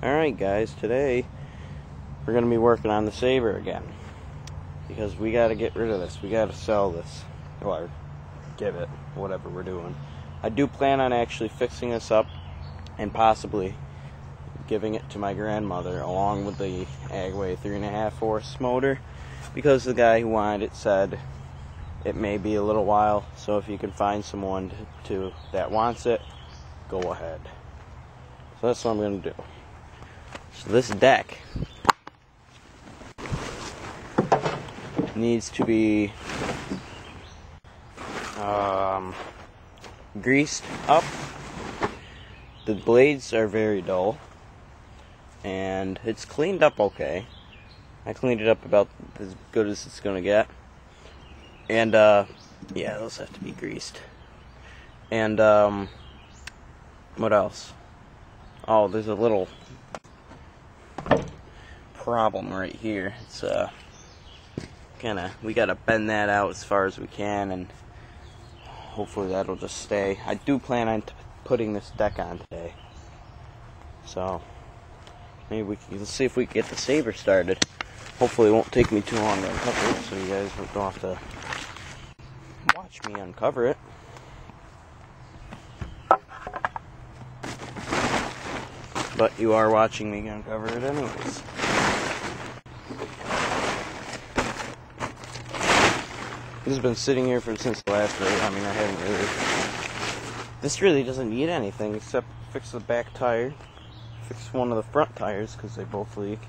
Alright guys, today we're going to be working on the Sabre again, because we got to get rid of this. We got to sell this, or give it, whatever we're doing. I do plan on actually fixing this up and possibly giving it to my grandmother along with the Agway 3.5 horse motor, because the guy who wanted it said it may be a little while, so if you can find someone that wants it, go ahead. So that's what I'm going to do. So this deck needs to be greased up. The blades are very dull, and it's cleaned up okay. I cleaned it up about as good as it's gonna get. And yeah, those have to be greased. And what else? Oh, there's a little problem right here. It's we gotta bend that out as far as we can, and hopefully that'll just stay. I do plan on putting this deck on today, so maybe let's see if we can get the Sabre started. Hopefully it won't take me too long to uncover it, so you guys don't have to watch me uncover it. But you are watching me uncover it anyways. This has been sitting here since the last race. I mean, I haven't really... This really doesn't need anything except fix the back tire, fix one of the front tires because they both leak,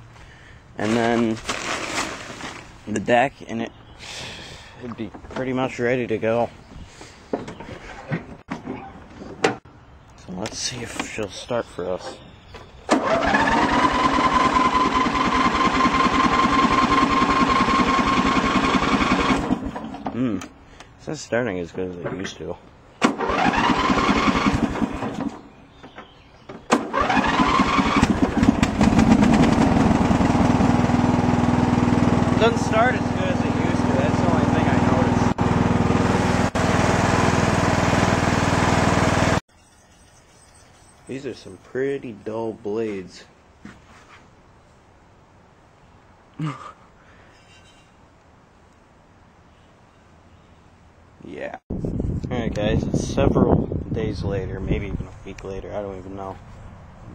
and then the deck, and it'd be pretty much ready to go. So let's see if she'll start for us. It's not starting as good as it used to. It doesn't start as good as it used to. That's the only thing I noticed. These are some pretty dull blades. Yeah. Alright guys, it's several days later, maybe even a week later, I don't even know.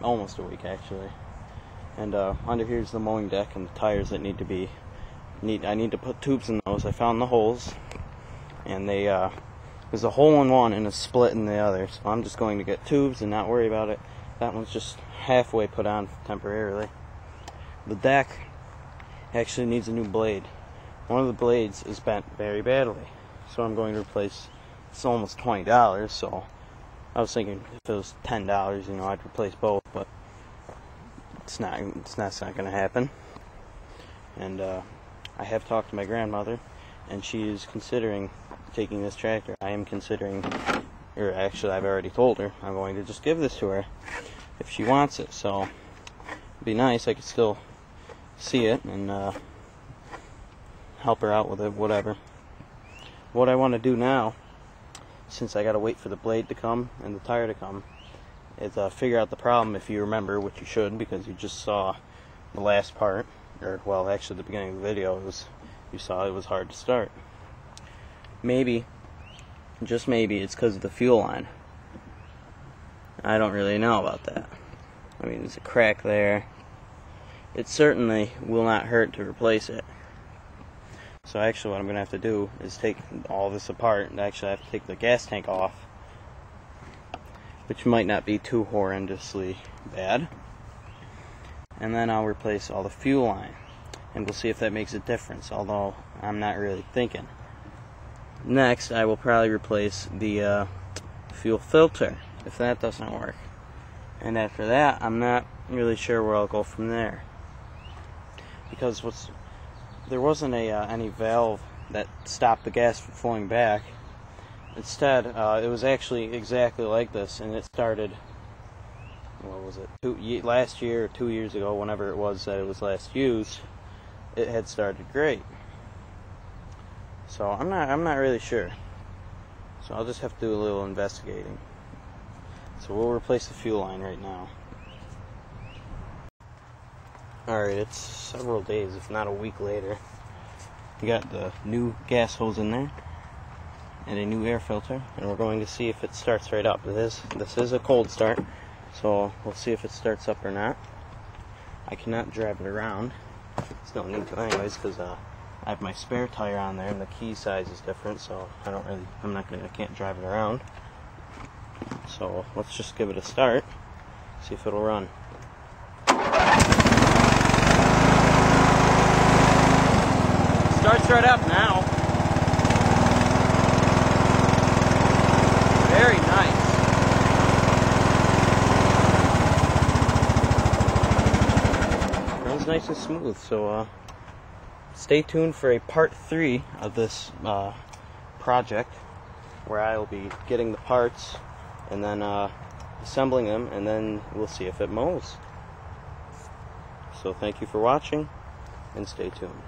Almost a week actually. And under here's the mowing deck and the tires that need to be... I need to put tubes in those. I found the holes, and there's a hole in one and a split in the other, so I'm just going to get tubes and not worry about it. That one's just halfway put on temporarily. The deck actually needs a new blade. One of the blades is bent very badly, so I'm going to replace. It's almost $20, so I was thinking if it was $10, you know, I'd replace both, but it's not going to happen. And I have talked to my grandmother, and she is considering taking this tractor. I am considering, or actually I've already told her, I'm going to just give this to her if she wants it. So it'd be nice, I could still see it and help her out with it, whatever. What I want to do now, since I gotta wait for the blade to come and the tire to come, is figure out the problem, if you remember, which you should, because you just saw the last part. Or, well, actually, the beginning of the video, you saw it was hard to start. Maybe, just maybe, it's because of the fuel line. I don't really know about that. I mean, there's a crack there. It certainly will not hurt to replace it. So actually what I'm going to have to do is take all this apart, and actually I have to take the gas tank off, which might not be too horrendously bad. And then I'll replace all the fuel line, and we'll see if that makes a difference, although I'm not really thinking. Next, I will probably replace the fuel filter, if that doesn't work. And after that, I'm not really sure where I'll go from there, because there wasn't any valve that stopped the gas from flowing back. Instead, it was actually exactly like this, and it started... What was it? Last year or 2 years ago, whenever it was that it was last used, it had started great. So I'm not really sure. So I'll just have to do a little investigating. So we'll replace the fuel line right now. Alright, it's several days, if not a week later. We got the new gas hose in there and a new air filter, and we're going to see if it starts right up. This is a cold start, so we'll see if it starts up or not. I cannot drive it around. It's no need to anyways, because I have my spare tire on there and the key size is different, so I can't drive it around. So let's just give it a start, see if it'll run. Starts right up now. Very nice. Runs nice and smooth, so stay tuned for a part 3 of this project, where I'll be getting the parts and then assembling them, and then we'll see if it mows. So thank you for watching, and stay tuned.